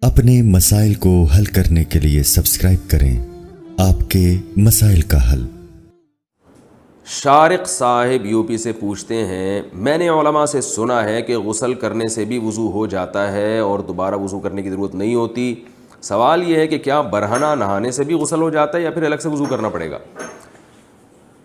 اپنے مسائل کو حل کرنے کے لیے سبسکرائب کریں آپ کے مسائل کا حل۔ شارق صاحب یو پی سے پوچھتے ہیں، میں نے علماء سے سنا ہے کہ غسل کرنے سے بھی وضو ہو جاتا ہے اور دوبارہ وضو کرنے کی ضرورت نہیں ہوتی۔ سوال یہ ہے کہ کیا برہنہ نہانے سے بھی غسل ہو جاتا ہے یا پھر الگ سے وضو کرنا پڑے گا؟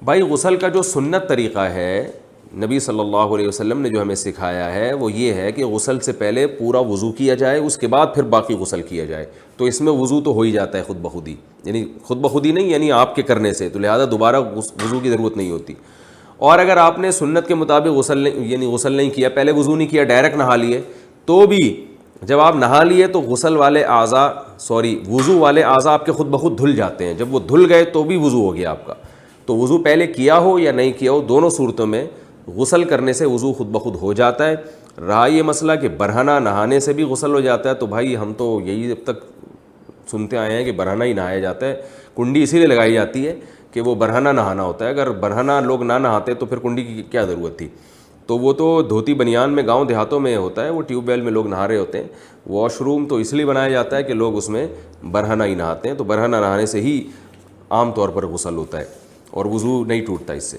بھائی غسل کا جو سنت طریقہ ہے، نبی صلی اللہ علیہ وسلم نے جو ہمیں سکھایا ہے وہ یہ ہے کہ غسل سے پہلے پورا وضو کیا جائے، اس کے بعد پھر باقی غسل کیا جائے۔ تو اس میں وضو تو ہو ہی جاتا ہے خود بخود ہی، یعنی خود بخود ہی نہیں، یعنی آپ کے کرنے سے، تو لہٰذا دوبارہ وضو کی ضرورت نہیں ہوتی۔ اور اگر آپ نے سنت کے مطابق غسل نہیں کیا، پہلے وضو نہیں کیا، ڈائریکٹ نہا لیے، تو بھی جب آپ نہا لیے تو وضو والے اعضاء آپ کے خود بخود دھل جاتے ہیں۔ جب وہ دھل گئے تو بھی وضو ہو گیا آپ کا۔ تو وضو پہلے کیا ہو یا نہیں کیا ہو، دونوں صورتوں میں غسل کرنے سے وضو خود بخود ہو جاتا ہے۔ رہا یہ مسئلہ کہ برہنہ نہانے سے بھی غسل ہو جاتا ہے، تو بھائی ہم تو یہی اب تک سنتے آئے ہیں کہ برہنہ ہی نہایا جاتا ہے۔ کنڈی اسی لیے لگائی جاتی ہے کہ وہ برہنہ نہانا ہوتا ہے۔ اگر برہنہ لوگ نہ نہاتے تو پھر کنڈی کی کیا ضرورت تھی؟ تو وہ تو دھوتی بنیان میں گاؤں دیہاتوں میں ہوتا ہے، وہ ٹیوب ویل میں لوگ نہا رہے ہوتے ہیں۔ واش روم تو اس لیے بنایا جاتا ہے کہ لوگ اس میں برہنہ ہی نہاتے ہیں، تو برہنہ نہانے سے ہی عام طور پر غسل ہوتا ہے اور وضو نہیں ٹوٹتا اس سے۔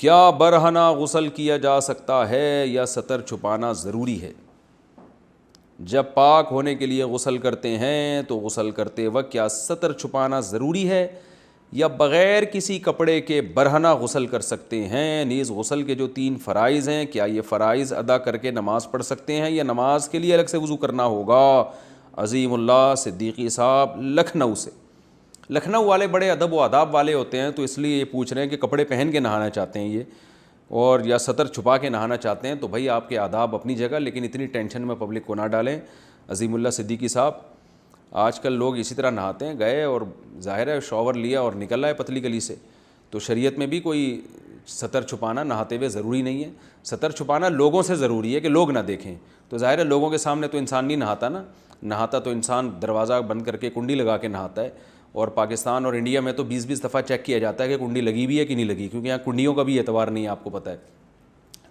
کیا برہنہ غسل کیا جا سکتا ہے یا ستر چھپانا ضروری ہے؟ جب پاک ہونے کے لیے غسل کرتے ہیں تو غسل کرتے وقت کیا ستر چھپانا ضروری ہے یا بغیر کسی کپڑے کے برہنہ غسل کر سکتے ہیں؟ نیز غسل کے جو 3 فرائض ہیں، کیا یہ فرائض ادا کر کے نماز پڑھ سکتے ہیں یا نماز کے لیے الگ سے وضو کرنا ہوگا؟ عظیم اللہ صدیقی صاحب لکھنؤ سے۔ لکھنؤ والے بڑے ادب و آداب والے ہوتے ہیں، تو اس لیے یہ پوچھ رہے ہیں کہ کپڑے پہن کے نہانا چاہتے ہیں یہ، اور یا ستر چھپا کے نہانا چاہتے ہیں، تو بھائی آپ کے آداب اپنی جگہ، لیکن اتنی ٹینشن میں پبلک کو نہ ڈالیں۔ عظیم اللہ صدیقی صاحب، آج کل لوگ اسی طرح نہاتے ہیں، گئے اور ظاہر ہے شاور لیا اور نکل آئے پتلی گلی سے، تو شریعت میں بھی کوئی ستر چھپانا نہاتے ہوئے ضروری نہیں ہے۔ ستر چھپانا لوگوں سے ضروری ہے کہ لوگ نہ دیکھیں، تو ظاہر ہے لوگوں کے سامنے تو انسان نہیں نہاتا نا، نہاتا تو انسان دروازہ بند کر کے کنڈی لگا کے نہاتا ہے، اور پاکستان اور انڈیا میں تو 20 دفعہ چیک کیا جاتا ہے کہ کنڈی لگی بھی ہے کہ نہیں لگی، کیونکہ یہاں کنڈیوں کا بھی اعتبار نہیں ہے، آپ کو پتہ ہے۔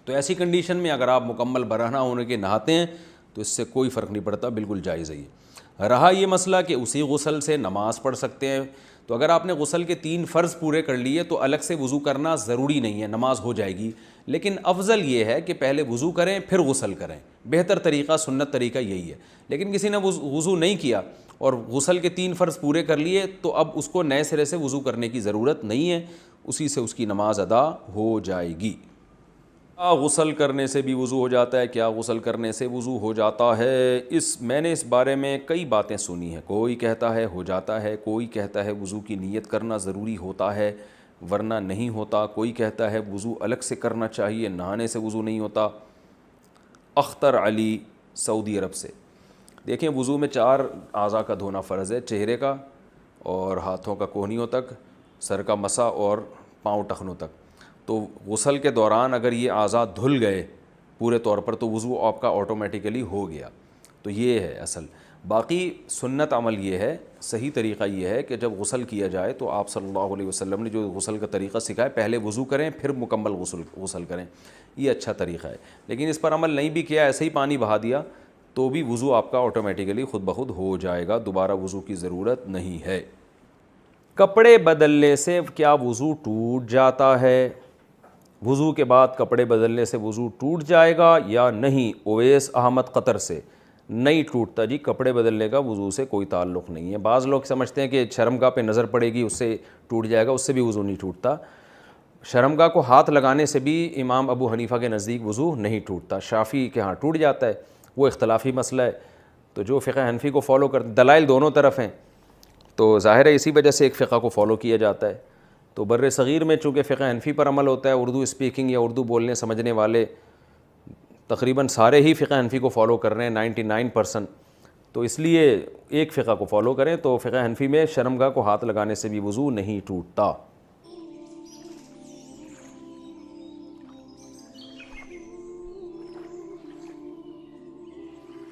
تو ایسی کنڈیشن میں اگر آپ مکمل برہنہ ہونے کے نہاتے ہیں تو اس سے کوئی فرق نہیں پڑتا، بالکل جائز ہے یہ۔ رہا یہ مسئلہ کہ اسی غسل سے نماز پڑھ سکتے ہیں، تو اگر آپ نے غسل کے 3 فرض پورے کر لیے تو الگ سے وضو کرنا ضروری نہیں ہے، نماز ہو جائے گی، لیکن افضل یہ ہے کہ پہلے وضو کریں پھر غسل کریں، بہتر طریقہ سنت طریقہ یہی ہے۔ لیکن کسی نے وضو نہیں کیا اور غسل کے 3 فرض پورے کر لیے تو اب اس کو نئے سرے سے وضو کرنے کی ضرورت نہیں ہے، اسی سے اس کی نماز ادا ہو جائے گی۔ کیا غسل کرنے سے بھی وضو ہو جاتا ہے؟ کیا غسل کرنے سے وضو ہو جاتا ہے؟ میں نے اس بارے میں کئی باتیں سنی ہیں، کوئی کہتا ہے ہو جاتا ہے، کوئی کہتا ہے وضو کی نیت کرنا ضروری ہوتا ہے ورنہ نہیں ہوتا، کوئی کہتا ہے وضو الگ سے کرنا چاہیے، نہانے سے وضو نہیں ہوتا۔ اختر علی سعودی عرب سے۔ دیکھیں وضو میں 4 اعضاء کا دھونا فرض ہے، چہرے کا اور ہاتھوں کا کوہنیوں تک، سر کا مسا اور پاؤں ٹخنوں تک۔ تو غسل کے دوران اگر یہ اعضاء دھل گئے پورے طور پر تو وضو آپ کا آٹومیٹیکلی ہو گیا، تو یہ ہے اصل۔ باقی سنت عمل یہ ہے، صحیح طریقہ یہ ہے کہ جب غسل کیا جائے تو آپ صلی اللہ علیہ وسلم نے جو غسل کا طریقہ سکھایا، پہلے وضو کریں پھر مکمل غسل کریں، یہ اچھا طریقہ ہے۔ لیکن اس پر عمل نہیں بھی کیا، ایسے ہی پانی بہا دیا تو بھی وضو آپ کا آٹومیٹیکلی خود بخود ہو جائے گا، دوبارہ وضو کی ضرورت نہیں ہے۔ کپڑے بدلنے سے کیا وضو ٹوٹ جاتا ہے؟ وضو کے بعد کپڑے بدلنے سے وضو ٹوٹ جائے گا یا نہیں؟ اویس احمد قطر سے۔ نہیں ٹوٹتا جی، کپڑے بدلنے کا وضو سے کوئی تعلق نہیں ہے۔ بعض لوگ سمجھتے ہیں کہ شرمگاہ پہ نظر پڑے گی اس سے ٹوٹ جائے گا، اس سے بھی وضو نہیں ٹوٹتا۔ شرمگاہ کو ہاتھ لگانے سے بھی امام ابو حنیفہ کے نزدیک وضو نہیں ٹوٹتا، شافعی کے ہاں ٹوٹ جاتا ہے، وہ اختلافی مسئلہ ہے۔ تو جو فقہ حنفی کو فالو کرتے، دلائل دونوں طرف ہیں، تو ظاہر ہے اسی وجہ سے ایک فقہ کو فالو کیا جاتا ہے۔ تو بر صغیر میں چونکہ فقہ حنفی پر عمل ہوتا ہے، اردو اسپیکنگ یا اردو بولنے سمجھنے والے تقریباً سارے ہی فقہ حنفی کو فالو کر رہے ہیں 99%، تو اس لیے ایک فقہ کو فالو کریں۔ تو فقہ حنفی میں شرمگاہ کو ہاتھ لگانے سے بھی وضو نہیں ٹوٹتا۔